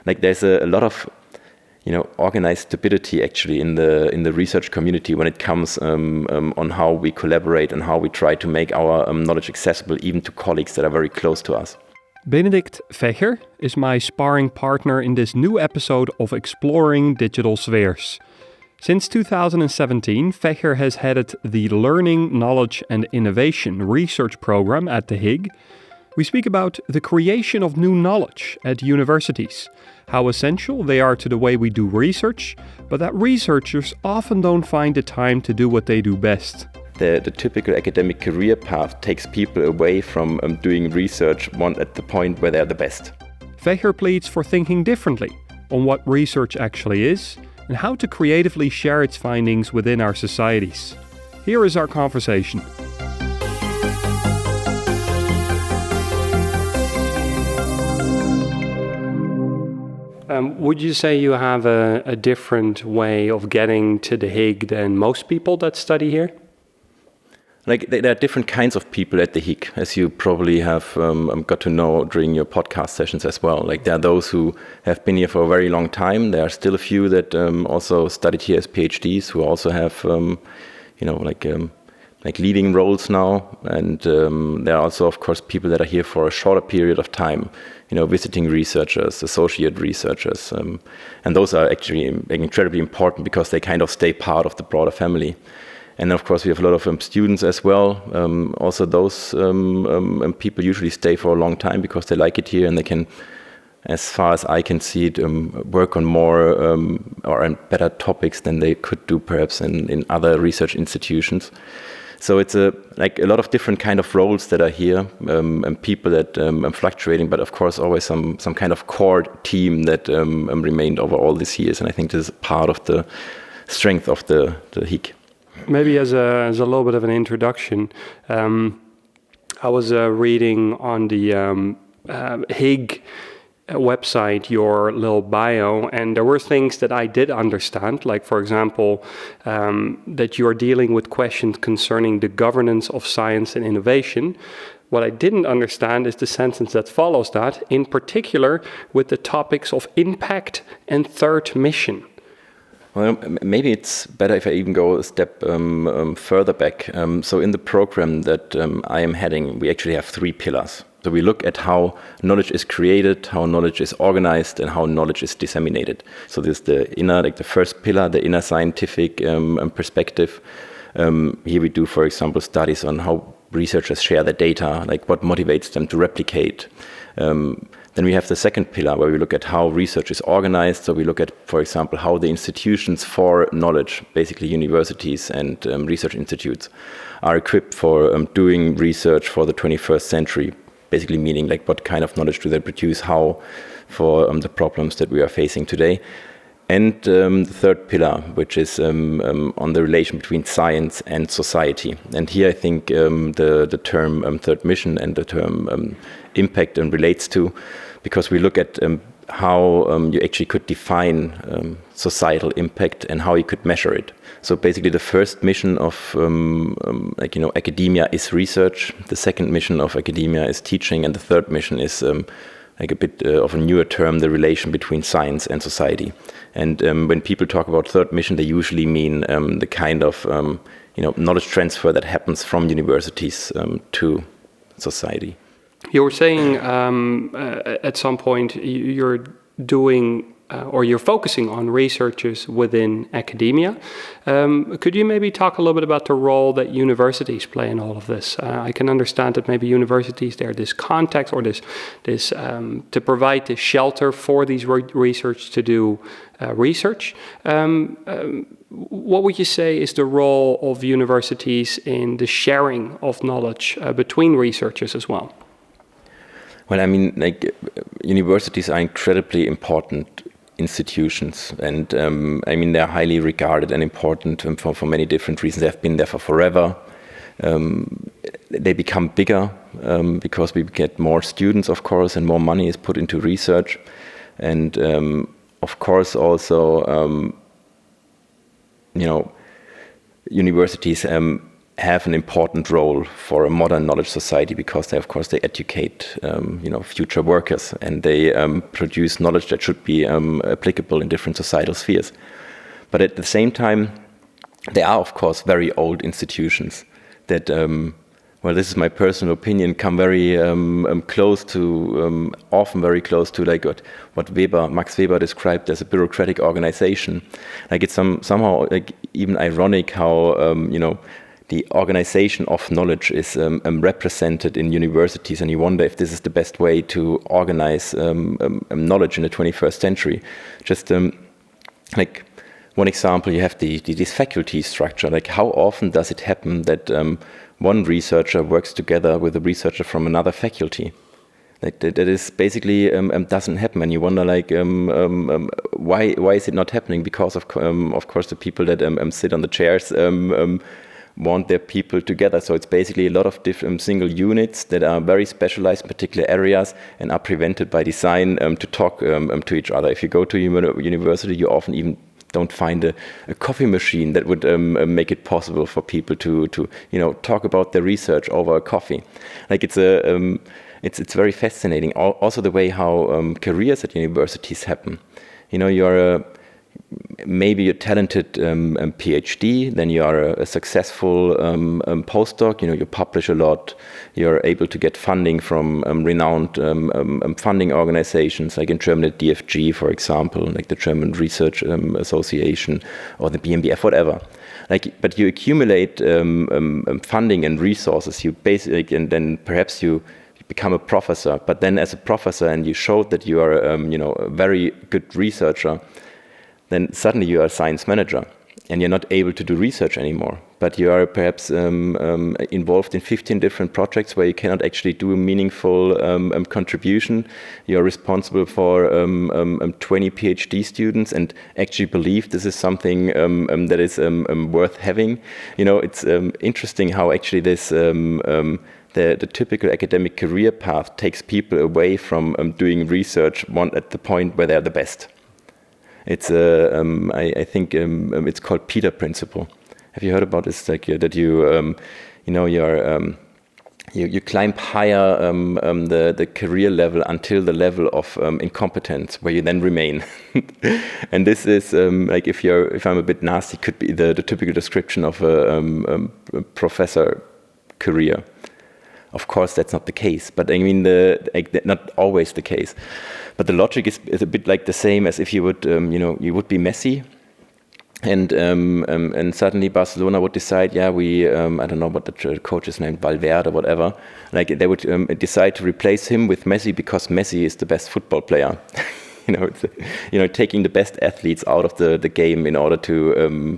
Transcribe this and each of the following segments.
like there's a lot of organized stupidity actually in the research community when it comes on how we collaborate and how we try to make our knowledge accessible even to colleagues that are very close to us. Benedikt Fecher is my sparring partner in this new episode of Exploring Digital Spheres. Since 2017, Fecher has headed the Learning, Knowledge and Innovation research program at the HIIG. We speak about the creation of new knowledge at universities, how essential they are to the way we do research, but that researchers often don't find the time to do what they do best. The typical academic career path takes people away from doing research at the point where they're the best. Fecher pleads for thinking differently on what research actually is and how to creatively share its findings within our societies. Here is our conversation. Would you say you have a different way of getting to the HIIG than most people that study here? Like there are different kinds of people at the HIIG, as you probably have got to know during your podcast sessions as well. Like there are those who have been here for a very long time. There are still a few that also studied here as PhDs who also have, like leading roles now. And there are also, of course, people that are here for a shorter period of time, visiting researchers, associate researchers. And those are actually incredibly important because they kind of stay part of the broader family. And of course, we have a lot of students as well. Also, those people usually stay for a long time because they like it here and they can, as far as I can see it, work on more or on better topics than they could do perhaps in other research institutions. So it's a lot of different kind of roles that are here and people that are fluctuating, but of course always some kind of core team that remained over all these years. And I think this is part of the strength of the HIIG. Maybe as a little bit of an introduction, I was reading on the HIIG website your little bio, and there were things that I did understand, like for example, that you are dealing with questions concerning the governance of science and innovation. What I didn't understand is the sentence that follows that, in particular with the topics of impact and third mission. Well, maybe it's better if I even go a step further back. So in the program that I am heading, we actually have 3 pillars. So we look at how knowledge is created, how knowledge is organized, and how knowledge is disseminated. So there's the inner, the first pillar, the inner scientific perspective. Here we do, for example, studies on how researchers share their data, like what motivates them to replicate. Then we have the second pillar where we look at how research is organized. So we look at, for example, how the institutions for knowledge, basically universities and research institutes, are equipped for doing research for the 21st century, basically meaning like what kind of knowledge do they produce, how for the problems that we are facing today. And the third pillar, which is on the relation between science and society. And here I think the term third mission and the term impact relates to, because we look at how you actually could define societal impact and how you could measure it. So basically the first mission of academia is research, the second mission of academia is teaching, and the third mission is like a bit of a newer term, the relation between science and society. And when people talk about third mission, they usually mean the kind of knowledge transfer that happens from universities to society. You were saying at some point you're doing or you're focusing on researchers within academia. Could you maybe talk a little bit about the role that universities play in all of this? I can understand that maybe universities, they're this context or this to provide this shelter for these research to do research. What would you say is the role of universities in the sharing of knowledge between researchers as well? Well, I mean, like universities are incredibly important institutions, and I mean they're highly regarded and important for many different reasons. They've been there for forever. They become bigger because we get more students, of course, and more money is put into research, and of course also universities have an important role for a modern knowledge society because they, of course, they educate, future workers, and they produce knowledge that should be applicable in different societal spheres. But at the same time, there are, of course, very old institutions that, this is my personal opinion, come very close to, often very close to like what Max Weber described as a bureaucratic organization. Like it's somehow like even ironic how, the organization of knowledge is represented in universities, and you wonder if this is the best way to organize knowledge in the 21st century. Just like one example, you have this faculty structure. Like how often does it happen that one researcher works together with a researcher from another faculty? Like that is basically doesn't happen, and you wonder like why is it not happening? Because of course the people that sit on the chairs want their people together. So it's basically a lot of different single units that are very specialized in particular areas and are prevented by design to talk to each other. If you go to university, you often even don't find a coffee machine that would make it possible for people to talk about their research over a coffee. Like it's very fascinating. Also the way how careers at universities happen. You're maybe a talented PhD, then you are a successful postdoc. You publish a lot. You're able to get funding from renowned funding organizations, like in Germany, DFG, for example, like the German Research Association or the BMBF, whatever. But you accumulate funding and resources. You basically, and then perhaps you become a professor. But then, as a professor, and you showed that you are, a very good researcher, then suddenly you are a science manager and you're not able to do research anymore. But you are perhaps involved in 15 different projects where you cannot actually do a meaningful contribution. You're responsible for 20 PhD students and actually believe this is something that is worth having. It's interesting how actually this the typical academic career path takes people away from doing research at the point where they're the best. It's I think it's called Peter principle. Have you heard about this? Like that you climb higher the career level until the level of incompetence, where you then remain. And this is like if I'm a bit nasty, could be the typical description of a professor career. Of course, that's not the case, but I mean, not always the case. But the logic is a bit like the same as if you would, you would be Messi, and suddenly Barcelona would decide, I don't know what the coach is named, Valverde or whatever. Like they would decide to replace him with Messi because Messi is the best football player. Taking the best athletes out of the game in order to,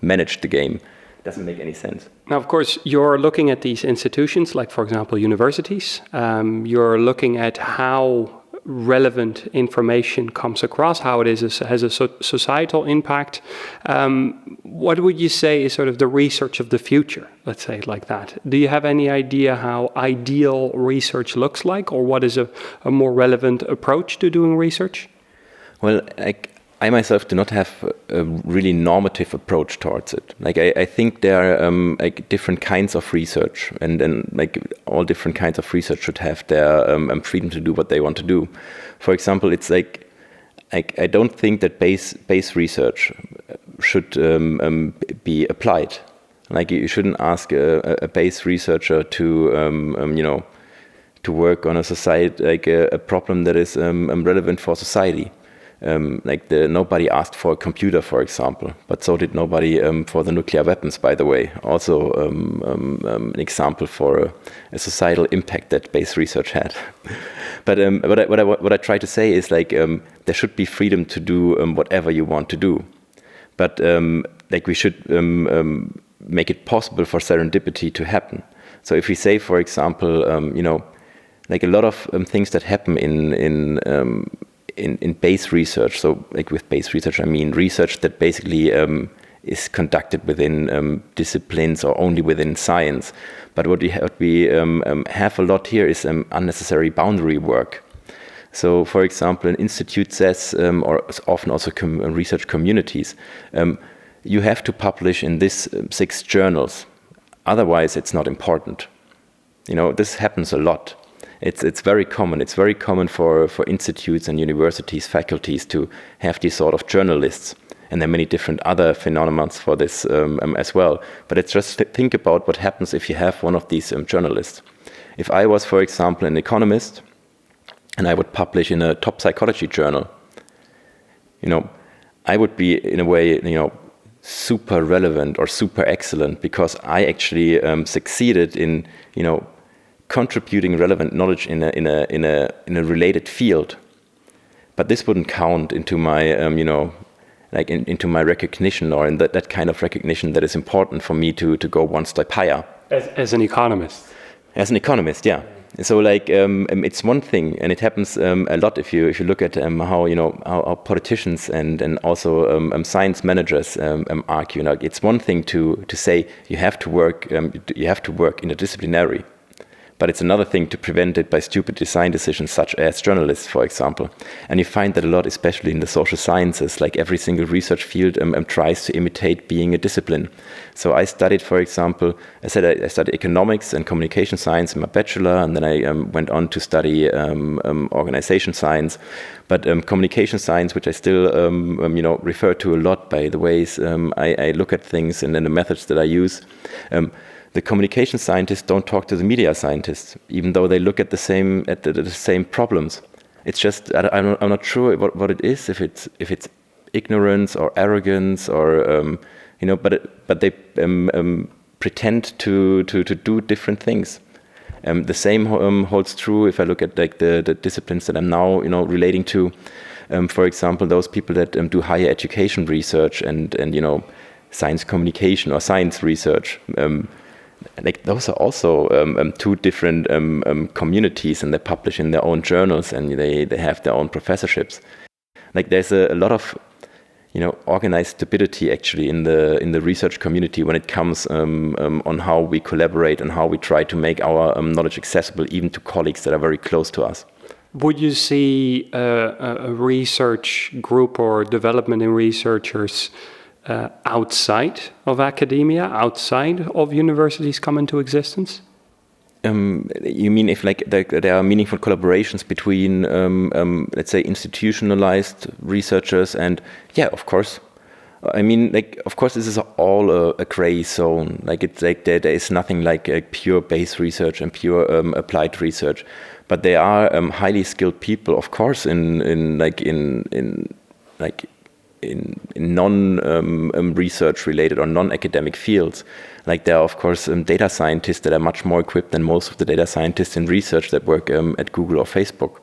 manage the game. Doesn't make any sense. Now, of course, you're looking at these institutions, like, for example, universities. You're looking at how relevant information comes across, how it has a societal impact. What would you say is sort of the research of the future, let's say it like that? Do you have any idea how ideal research looks like, or what is a more relevant approach to doing research? Well, I myself do not have a really normative approach towards it. Like I think there are different kinds of research, and like all different kinds of research should have their freedom to do what they want to do. For example, it's like I don't think that base research should be applied. Like you shouldn't ask a base researcher to to work on a society, like a problem that is relevant for society. Nobody asked for a computer, for example, but so did nobody for the nuclear weapons, by the way. Also an example for a societal impact that base research had. But what I try to say is there should be freedom to do whatever you want to do. But we should make it possible for serendipity to happen. So if we say, for example, a lot of things that happen in base research, so with base research I mean research that basically is conducted within disciplines or only within science. But what we have a lot here is unnecessary boundary work. So, for example, an institute says, or often also research communities, you have to publish in this 6 journals. otherwise it's not important. This happens a lot. It's very common. It's very common for institutes and universities, faculties to have these sort of journalists. And there are many different other phenomena for this as well. But it's just think about what happens if you have one of these journalists. If I was, for example, an economist, and I would publish in a top psychology journal, I would be, in a way, super relevant or super excellent because I actually succeeded in, contributing relevant knowledge in a related field. But this wouldn't count into my, into my recognition, or in that kind of recognition that is important for me to go one step higher. As an economist. As an economist, yeah. So it's one thing, and it happens a lot if you look at how politicians and also science managers argue. It's one thing to say you have to work interdisciplinary, but it's another thing to prevent it by stupid design decisions, such as journalists, for example. And you find that a lot, especially in the social sciences. Like every single research field tries to imitate being a discipline. So I studied, for example, I studied economics and communication science in my bachelor, and then I went on to study organization science. But communication science, which I still refer to a lot by the ways I look at things and then the methods that I use. The communication scientists don't talk to the media scientists, even though they look at the same problems. It's just I'm not sure what it is. If it's ignorance or arrogance or but they pretend to do different things. The same holds true if I look at the disciplines that I'm now relating to. For example, those people that do higher education research and science communication or science research. Those are also two different communities, and they publish in their own journals, and they have their own professorships. There's a lot of organized stupidity actually in the research community when it comes on how we collaborate and how we try to make our knowledge accessible even to colleagues that are very close to us. Would you see a research group or development in researchers outside of academia, outside of universities come into existence? You mean if there are meaningful collaborations between, let's say, institutionalized researchers and, yeah, of course. I mean, of course, this is all a gray zone. There is nothing like pure base research and pure applied research, but there are highly skilled people, of course, in non-research related or non-academic fields. There are, of course, data scientists that are much more equipped than most of the data scientists in research that work at Google or Facebook.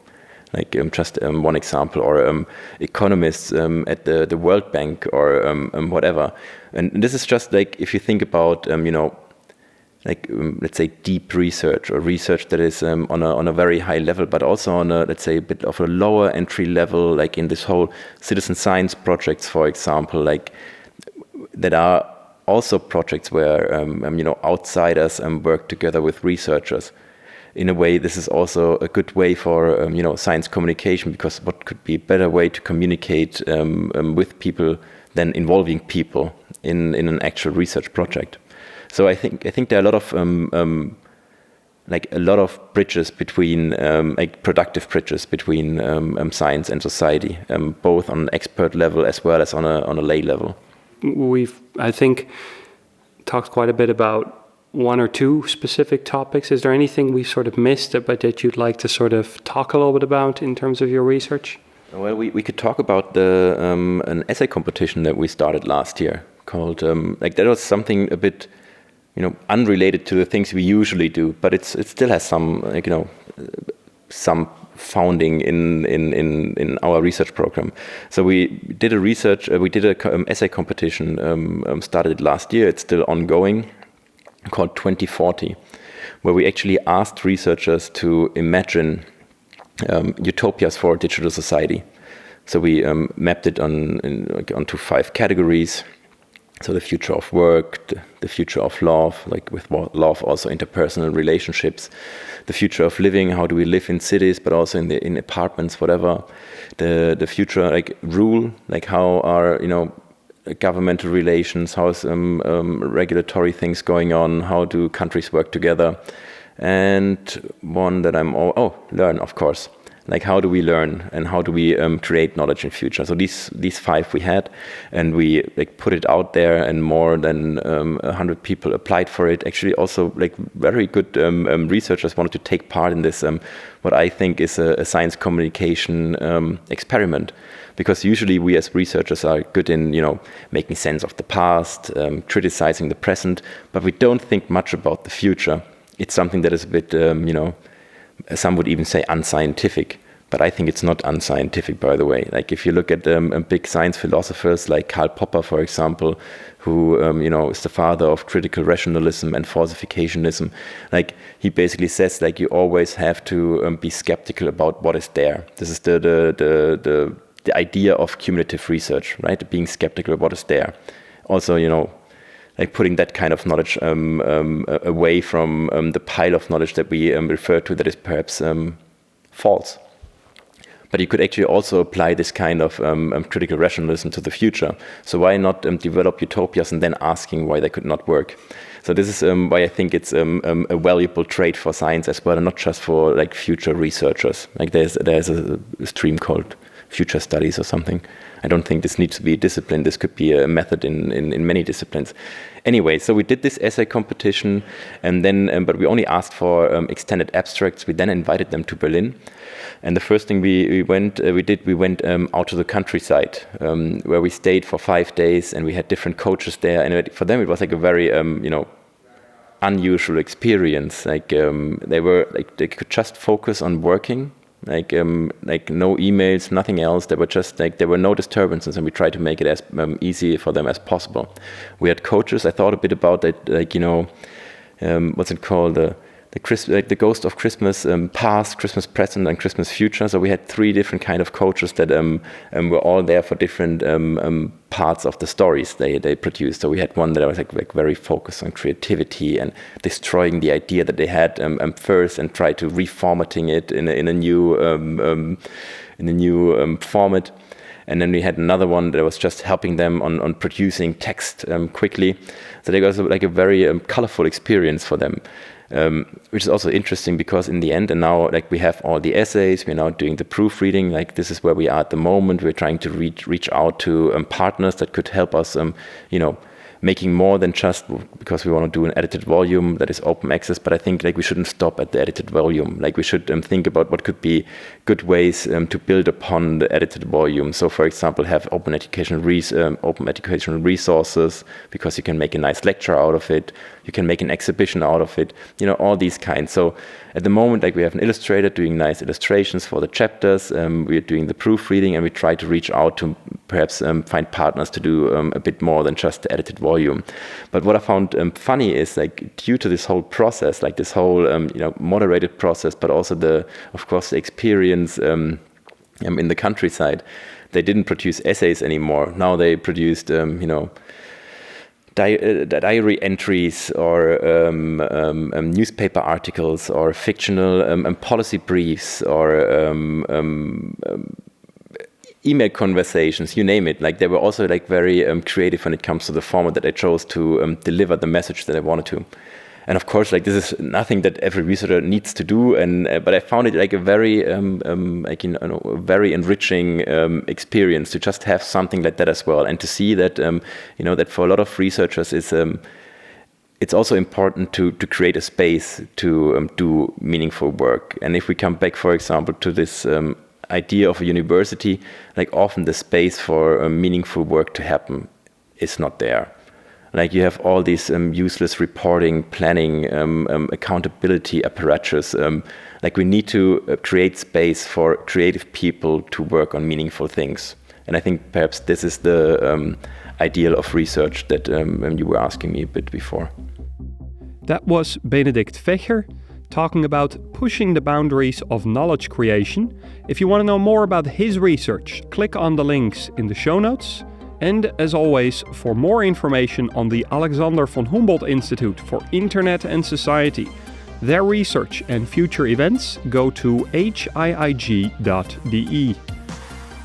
Just one example, or economists at the World Bank or whatever. And this is just if you think about, let's say deep research or research that is on a very high level, but also on a, let's say, a bit of a lower entry level, in this whole citizen science projects, for example, that are also projects where outsiders work together with researchers. In a way, this is also a good way for science communication, because what could be a better way to communicate with people than involving people in an actual research project. So I think there are a lot of bridges between productive bridges between science and society, both on an expert level as well as on a lay level. We've, I think, talked quite a bit about one or two specific topics. Is there anything we sort of missed, but that you'd like to sort of talk a little bit about in terms of your research? Well, we could talk about an essay competition that we started last year called that was something a bit unrelated to the things we usually do, but it still has some some founding in our research program. So we did a essay competition, started last year. It's still ongoing, called 2040, where we actually asked researchers to imagine utopias for a digital society. So we mapped it onto 5 categories. So the future of work, the future of love, with love also interpersonal relationships, the future of living, how do we live in cities, but also in apartments, whatever. The future rule, how are governmental relations, how's regulatory things going on, how do countries work together, and one that learn, of course. Like, how do we learn and how do we create knowledge in future? So these 5 we had, and we like put it out there, and more than 100 people applied for it. Actually, also like very good researchers wanted to take part in this. What I think is a science communication experiment, because usually we as researchers are good in making sense of the past, criticizing the present, but we don't think much about the future. It's something that is a bit some would even say unscientific, but I think it's not unscientific, by the way. Like, if you look at big science philosophers like Karl Popper, for example, who is the father of critical rationalism and falsificationism. Like, he basically says, like, you always have to be skeptical about what is there. This is the idea of cumulative research, right? Being skeptical about what is there. Also, like putting that kind of knowledge away from the pile of knowledge that we refer to that is perhaps false. But you could actually also apply this kind of critical rationalism to the future. So why not develop utopias and then asking why they could not work? So this is why I think it's a valuable trait for science as well, and not just for like future researchers. Like there's a stream called future studies or something. I don't think this needs to be a discipline. This could be a method in many disciplines. Anyway, so we did this essay competition, and then, but we only asked for extended abstracts. We then invited them to Berlin, and the first thing we went out to the countryside, where we stayed for 5 days, and we had different coaches there. And for them, it was like a very unusual experience. Like they could just focus on working. Like no emails, nothing else. There were no disturbances, and we tried to make it as easy for them as possible. We had coaches. I thought a bit about it, what's it called, the ghost of Christmas past, Christmas present, and Christmas future. So we had 3 different kind of coaches that were all there for different parts of the stories they produced. So we had one that was like very focused on creativity and destroying the idea that they had first, and try to reformatting it in a new format. And then we had another one that was just helping them on producing text quickly. So it was like a very colorful experience for them. Which is also interesting, because in the end, and now like we have all the essays, we're now doing the proofreading. Like, this is where we are at the moment. We're trying to reach out to partners that could help us, making more than just because we want to do an edited volume that is open access. But I think like we shouldn't stop at the edited volume. Like, we should think about what could be good ways to build upon the edited volume. So, for example, have open educational resources, because you can make a nice lecture out of it. You can make an exhibition out of it. All these kinds. So at the moment, like, we have an illustrator doing nice illustrations for the chapters. We're doing the proofreading, and we try to reach out to perhaps find partners to do a bit more than just the edited volume. But what I found funny is, like, due to this whole process, like this whole moderated process, but also the experience in the countryside, they didn't produce essays anymore. Now they produced diary entries or newspaper articles or fictional policy briefs or email conversations, you name it. Like, they were also like very creative when it comes to the format that I chose to deliver the message that I wanted to. And of course, like, this is nothing that every researcher needs to do. And but I found it like a very very enriching experience to just have something like that as well, and to see that that for a lot of researchers it's also important to create a space to do meaningful work. And if we come back, for example, to this idea of a university, like, often the space for meaningful work to happen is not there. Like, you have all these useless reporting, planning, accountability apparatus. Like, we need to create space for creative people to work on meaningful things. And I think perhaps this is the ideal of research that you were asking me a bit before. That was Benedikt Fecher talking about pushing the boundaries of knowledge creation. If you want to know more about his research, click on the links in the show notes. And as always, for more information on the Alexander von Humboldt Institute for Internet and Society, their research and future events, go to hiig.de.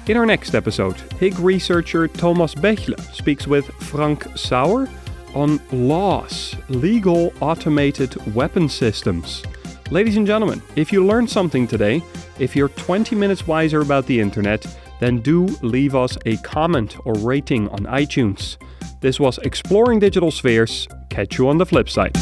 In our next episode, HIIG researcher Thomas Bechle speaks with Frank Sauer on laws, legal automated weapon systems. Ladies and gentlemen, if you learned something today, if you're 20 minutes wiser about the internet, then do leave us a comment or rating on iTunes. This was Exploring Digital Spheres. Catch you on the flip side.